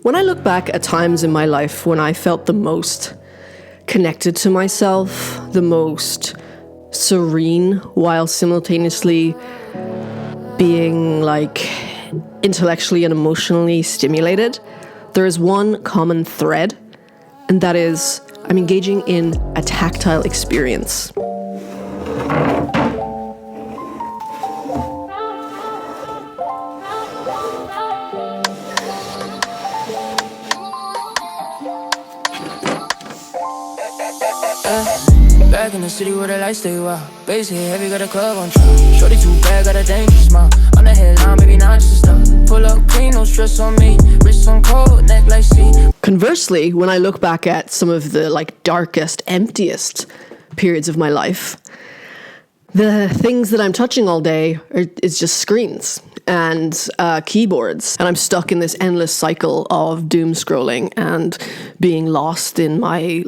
When I look back at times in my life when I felt the most connected to myself, the most serene, while simultaneously being like intellectually and emotionally stimulated, there is one common thread, and that is I'm engaging in a tactile experience. Back in the city where the lights stay wild. Bass hit heavy, got a club on trial. Shorty too bad, got a dangerous smile. On the headline, maybe not just a stop. Pull up clean, no stress on me. Wrist on cold, neck like sea. Conversely, when I look back at some of the darkest, emptiest periods of my life, the things that I'm touching all day is just screens and keyboards, and I'm stuck in this endless cycle of doom scrolling and being lost in my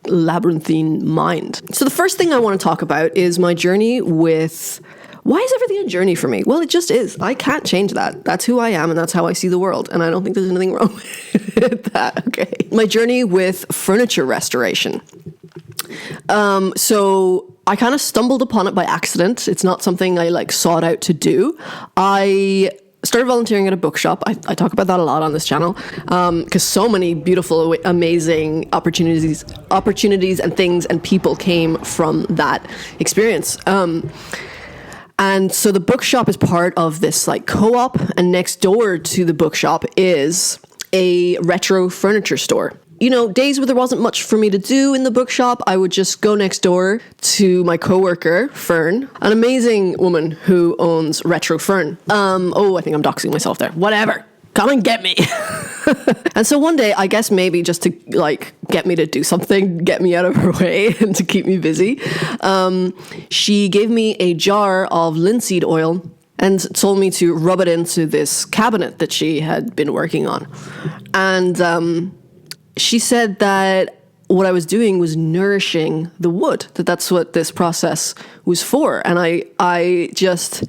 labyrinthine mind. So the first thing I want to talk about is my journey with... Why is everything a journey for me? Well, it just is. I can't change that. That's who I am, and that's how I see the world, and I don't think there's anything wrong with that, okay? My journey with furniture restoration. So I kind of stumbled upon it by accident. It's not something I sought out to do. I started volunteering at a bookshop. I talk about that a lot on this channel because so many beautiful, amazing opportunities and things and people came from that experience. And so the bookshop is part of this co-op, and next door to the bookshop is a retro furniture store. You know, days where there wasn't much for me to do in the bookshop, I would just go next door to my coworker, Fern, an amazing woman who owns Retro Fern. I think I'm doxing myself there. Whatever. Come and get me. And so one day, I guess maybe just to get me to do something, get me out of her way and to keep me busy, she gave me a jar of linseed oil and told me to rub it into this cabinet that she had been working on. And she said that what I was doing was nourishing the wood, that's what this process was for. And I just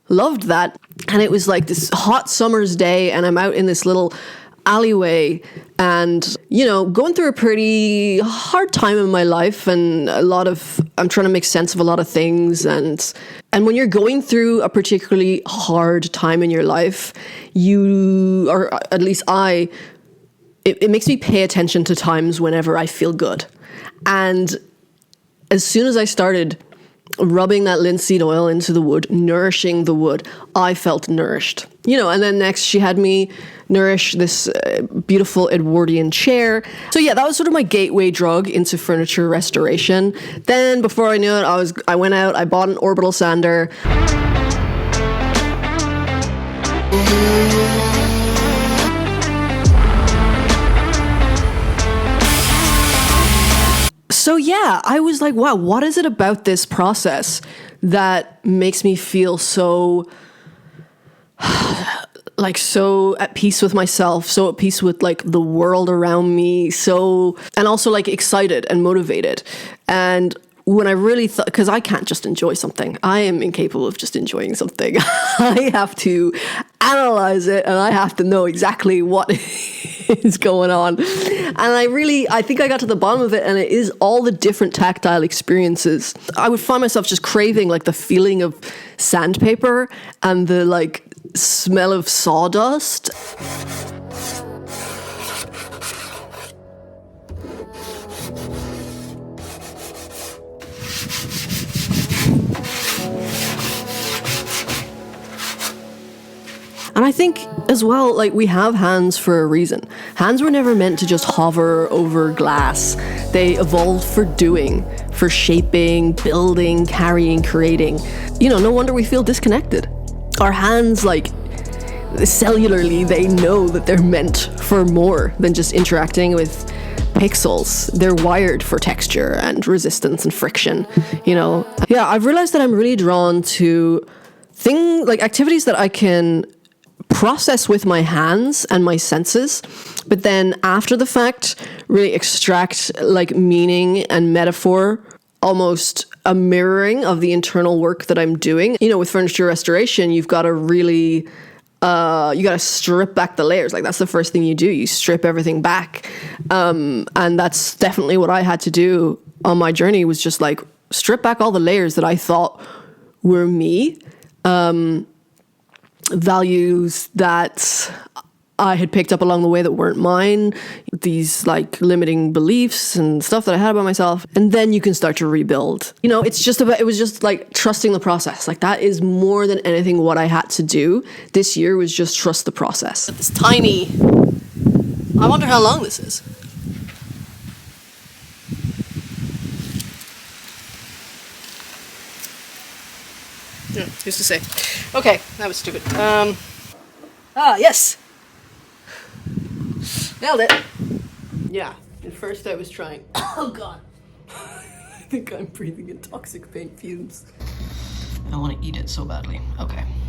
loved that. And it was this hot summer's day, and I'm out in this little alleyway and, going through a pretty hard time in my life, and I'm trying to make sense of a lot of things. And when you're going through a particularly hard time in your life, or at least it makes me pay attention to times whenever I feel good. And as soon as I started rubbing that linseed oil into the wood, nourishing the wood, I felt nourished. And then next she had me nourish this beautiful Edwardian chair. So yeah, that was sort of my gateway drug into furniture restoration. Then before I knew it, I went out, I bought an orbital sander. So yeah, I was like, wow, what is it about this process that makes me feel so at peace with myself, so at peace with the world around me, and also excited and motivated. And when I really thought, because I can't just enjoy something. I am incapable of just enjoying something. I have to analyze it, and I have to know exactly what is going on. And I think I got to the bottom of it, and it is all the different tactile experiences. I would find myself just craving the feeling of sandpaper and the smell of sawdust. And I think as well, we have hands for a reason. Hands were never meant to just hover over glass. They evolved for doing, for shaping, building, carrying, creating. No wonder we feel disconnected. Our hands, cellularly, they know that they're meant for more than just interacting with pixels. They're wired for texture and resistance and friction, Yeah, I've realized that I'm really drawn to activities that I can process with my hands and my senses, but then after the fact, really extract meaning and metaphor, almost a mirroring of the internal work that I'm doing. With furniture restoration, you've got to really you gotta strip back the layers. Like that's the first thing you do. You strip everything back. And that's definitely what I had to do on my journey, was just like strip back all the layers that I thought were me. Values that I had picked up along the way that weren't mine, these like limiting beliefs and stuff that I had about myself. And then you can start to rebuild. You know, it was just like trusting the process. Like that is more than anything what I had to do this year, was just trust the process. This tiny, I wonder how long this is. Who's to say? Okay, that was stupid. Yes! Nailed it! Yeah, at first I was trying. Oh god. I think I'm breathing in toxic paint fumes. I want to eat it so badly. Okay.